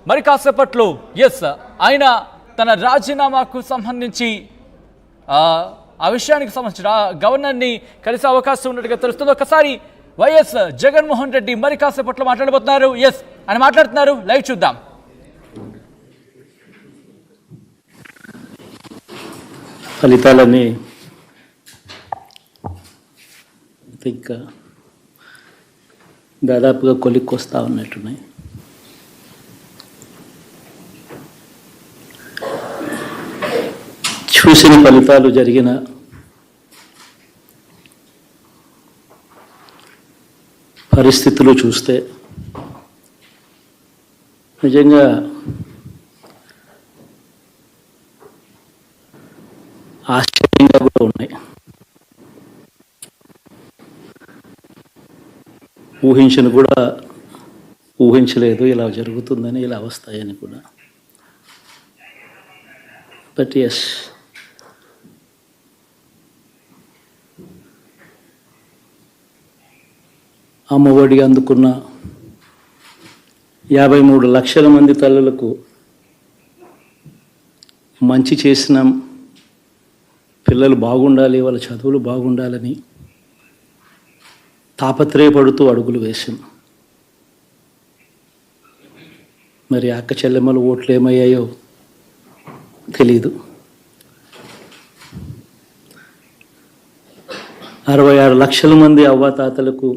మరి కాసేపట్లో ఆయన తన రాజీనామాకు సంబంధించి ఆ విషయానికి సంబంధించిన గవర్నర్ని కలిసే అవకాశం ఉన్నట్టుగా తెలుస్తుంది. ఒకసారి వైఎస్ జగన్మోహన్ రెడ్డి మరి కాసేపట్లో మాట్లాడబోతున్నారు. ఆయన మాట్లాడుతున్నారు, లైవ్ చూద్దాం. ఫలితాలన్నీ ఇంకా దాదాపుగా కొలిక్కొస్తా ఉన్నట్టున్నాయి. చూసిన ఫలితాలు జరిగిన పరిస్థితులు చూస్తే నిజంగా ఆశ్చర్యంగా కూడా ఉన్నాయి. ఊహించలేదు ఇలా జరుగుతుందని, ఇలా వస్తాయని కూడా. బట్ అమ్మఒడి అందుకున్న 53 లక్షల మంది తల్లులకు మంచి చేసిన, పిల్లలు బాగుండాలి, వాళ్ళ చదువులు బాగుండాలని తాపత్రయపడుతూ అడుగులు వేశాం. మరి అక్క చెల్లెమ్మల ఓట్లు ఏమయ్యాయో తెలీదు. 66 లక్షల మంది అవ్వాతాతలకు,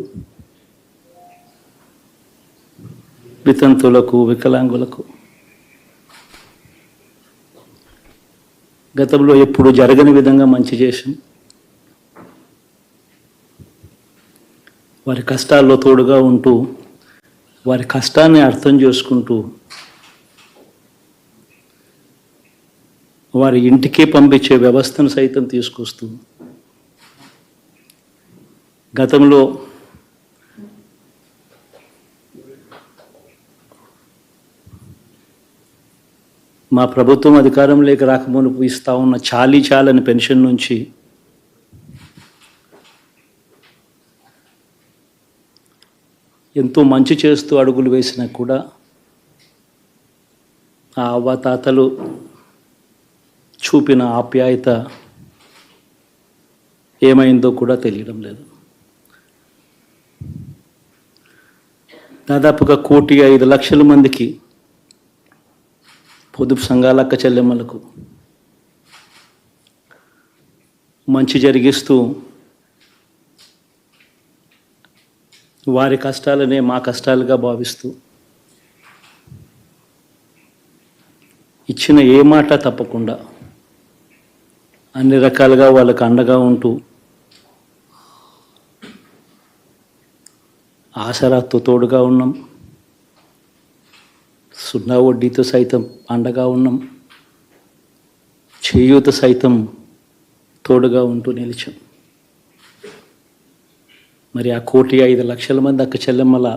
వితంతులకు, వికలాంగులకు గతంలో ఎప్పుడు జరగని విధంగా మంచి చేశాం. వారి కష్టాల్లో తోడుగా ఉంటూ, వారి కష్టాన్ని అర్థం చేసుకుంటూ, వారి ఇంటికే పంపించే వ్యవస్థను సైతం తీసుకొస్తూ, గతంలో మా ప్రభుత్వం అధికారంలోకి రాకమునుపు ఇస్తా ఉన్న చాలని పెన్షన్ నుంచి ఎంతో మంచి చేస్తూ అడుగులు వేసినా కూడా ఆ అవ్వాతాతలు చూపిన ఆప్యాయత ఏమైందో కూడా తెలియడం లేదు. దాదాపుగా 1,05,00,000 మందికి, పొదుపు సంఘాల అక్క చెల్లెమ్మలకు మంచి జరిగిస్తూ, వారి కష్టాలనే మా కష్టాలుగా భావిస్తూ, ఇచ్చిన ఏ మాట తప్పకుండా అన్ని రకాలుగా వాళ్ళకు అండగా ఉంటూ, ఆసరాతో తోడుగా ఉన్నాం, 0 వడ్డీతో సైతం అండగా ఉన్నాం, చేయూత సైతం తోడుగా ఉంటూ నిలిచాం. మరి ఆ 1,05,00,000 మంది అక్క చెల్లెమ్మల